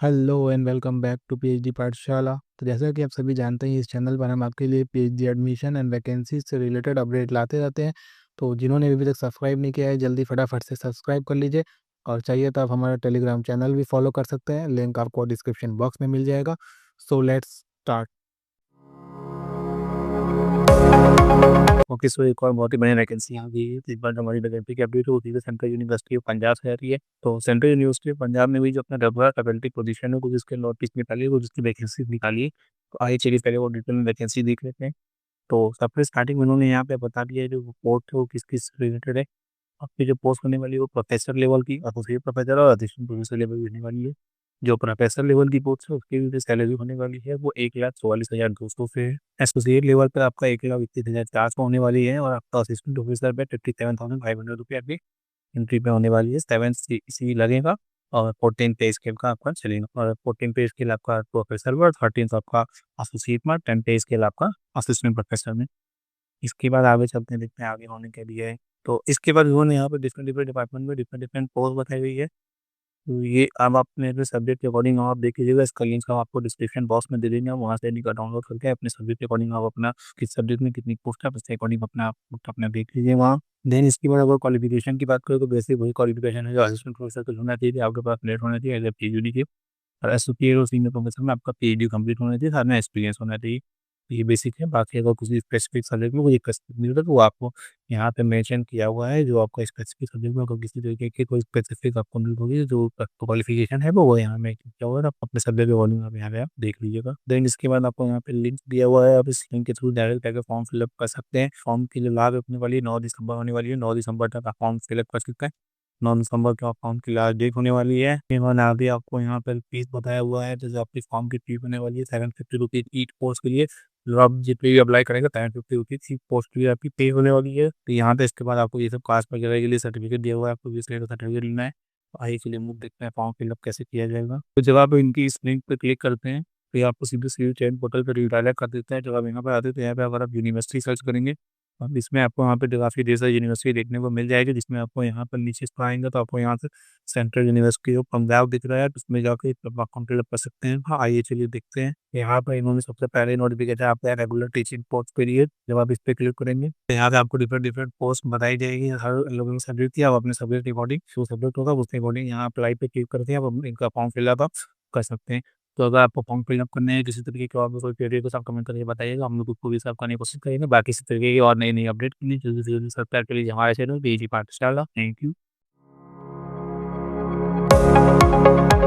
Hello and welcome back to PhD Pathshala. तो जैसा कि आप सभी जानते हैं, इस चैनल पर हम आपके लिए पीएचडी एडमिशन एंड वैकेंसीज से रिलेटेड अपडेट लाते रहते हैं। तो जिन्होंने अभी तक सब्सक्राइब नहीं किया है, जल्दी फटाफट से सब्सक्राइब कर लीजिए। और चाहिए तो आप हमारा टेलीग्राम चैनल भी फॉलो कर सकते हैं, लिंक आपको डिस्क्रिप्शन बॉक्स में मिल जाएगा। So let's start. ओके, सो एक और बहुत ही बढ़िया वैकेंसी आ गई है। तो इस बार जो हमारी वैकेंसी की अपडेट होती है सेंट्रल यूनिवर्सिटी ऑफ पंजाब से आ रही है। तो सेंट्रल यूनिवर्सिटी ऑफ पंजाब में भी जो अपना रेगुलर फैकल्टी पोजीशन है कुछ इसके नोटिस निकाली है, कुछ इसकी वैकेंसी निकाली है। तो आइए चलिए पहले वो डिटेल में वैकेंसी देख लेते हैं। तो सबसे स्टार्टिंग में उन्होंने यहाँ पे बता दिया है जो पोस्ट है वो किस किस रिलेटेड है। आपकी जो पोस्ट होने वाली है वो प्रोफेसर लेवल की, एसोसिएट प्रोफेसर और असिस्टेंट प्रोफेसर लेवल की होने वाली है। जो प्रोफेसर लेवल की पोस्ट है उसकी जो सैलरी होने वाली है वो 1,44,200 से है। एसोसिएट लेवल पर आपका 1,21,400 होने वाली है, और आपका असिस्टेंट प्रोफेसर पे 57,500 रुपये आपकी एंट्री पे होने वाली है। 7 सी लगेगा और 14 पे स्केल का आपका चलेगा। और 14 पे स्केल आपका प्रोफेसर में और 13 आपका एसोसिएट में, 10 पे स्केल आपका असिस्टेंट प्रोफेसर में। इसके बाद आगे चलते हैं, देखते हैं आगे होने के लिए है। तो इसके बाद उन्होंने यहाँ पे डिफरेंट डिफरेंट डिपार्टमेंट में डिफरेंट डिफरेंट पोस्ट बताई गई है। तो ये अब अपने अपने सब्जेक्ट के अकॉर्डिंग आप देख लीजिएगा। इसका लिंक हम आपको डिस्क्रिप्शन बॉक्स में दे देंगे, आप वहाँ से लिंक डाउनलोड करके अपने सब्जेक्ट के अकॉर्डिंग आप अपना किस सब्जेक्ट में कितनी पोस्ट है उसके अकॉर्डिंग अपना पोस्ट अपना देख लीजिए वहाँ। देन इसके बाद अगर क्वालिफिकेशन की बात करें तो बेसिक वही क्वालिफिकेशन है जो असिस्टेंट प्रोफेसर कुछ होना चाहिए, आपके पास नेट होना चाहिए एज ए पीएचडी की। और एसोसिएट और सीनियर प्रोफेसर में आपका पीएचडी कंप्लीट होना चाहिए, साथ में एक्सपीरियंस होना चाहिए। तो ये बेसिक है। बाकी अगर किसी स्पेसिफिक सब्जेक्ट में कोई स्पेसिफिक नहीं होता तो वो आपको यहाँ पे मेंशन किया हुआ है। जो आपका स्पेसिफिक सब्जेक्ट में अगर किसी तरीके की कोई स्पेसिफिक आपको नीड होगी जो क्वालिफिकेशन है वो यहाँ मेंशन किया हुआ है। आप अपने सब्जेक्ट के अकॉर्डिंग आप यहाँ पे आप देख लीजिएगा। देन इसके बाद आपको यहाँ पे लिंक दिया हुआ है, आप इस लिंक के थ्रू डायरेक्ट जाकर फॉर्म फिलअप कर सकते हैं। फॉर्म की जो लास्ट होने वाली है 9 दिसंबर होने वाली है, 9 दिसंबर तक आप फॉर्म फिलअप कर सकते हैं। 9 दिसंबर को फॉर्म की लास्ट डेट होने वाली है। इन्होंने अभी आपको यहाँ पर फीस बताया हुआ है, जैसे आपकी फॉर्म की फीस होने वाली है 750 रुपीज ईच पोस्ट के लिए। जो आप जितने भी अप्लाई करेंगे 750 रुपीज की पोस्ट की आपकी पे होने वाली है। तो यहाँ पे इसके बाद आपको ये सब कास्ट वगैरह के लिए सर्टिफिकेट दिया हुआ है, आपको जिस का सर्टिफिकेट लेना है। तो आइए चलिए मूव देखते हैं फॉर्म फिलअप कैसे किया जाएगा। तो जब आप इनकी इस लिंक पर क्लिक करते हैं तो ये आपको सीधे सीधे चैन पोर्टल पर रिडायरेक्ट कर देते हैं। जब आप यहाँ पे आते हैं तो यहाँ पे अगर आप यूनिवर्सिटी सर्च करेंगे, अब इसमें आपको यहाँ पे काफ़ी ढेर सारी यूनिवर्सिटी देखने को मिल जाएगी, जिसमें आपको यहाँ पर नीचे पर आएंगे तो आपको यहाँ से सेंट्रल यूनिवर्सिटी ऑफ पंजाब दिख रहा है, तो उसमें जाके फॉर्म फिलअप कर सकते हैं। हाँ आइए चलिए देखते हैं। यहाँ पर इन्होंने सबसे पहले नोटिफिकेशन आपका है रेगुलर टीचिंग पोस्ट के लिए। जब आप इस पर क्लिक करेंगे तो यहाँ पे आपको डिफरेंट डिफरेंट पोस्ट बताई जाएगी हर लोगों सब्जेक्ट की। आप अपने सब्जेक्ट अकॉर्डिंग जो सब्जेक्ट होगा उसके अकॉर्डिंग यहाँ अप्लाई पे क्लिक करके आप इनका फॉर्म फिलअप आप कर सकते हैं। तो अगर आपको फॉर्म फिलअप करने हैं किसी तरीके के और भी कोई क्वेरी को आप कमेंट करके बताइएगा, हम लोग उसको भी सॉल्व करने की कोशिश करेंगे। बाकी इसी तरीके की और नई नई अपडेट के लिए जल्दी से जल्दी सब्सक्राइब कर लीजिए हमारे चैनल पीजी पाठशाला। Thank you.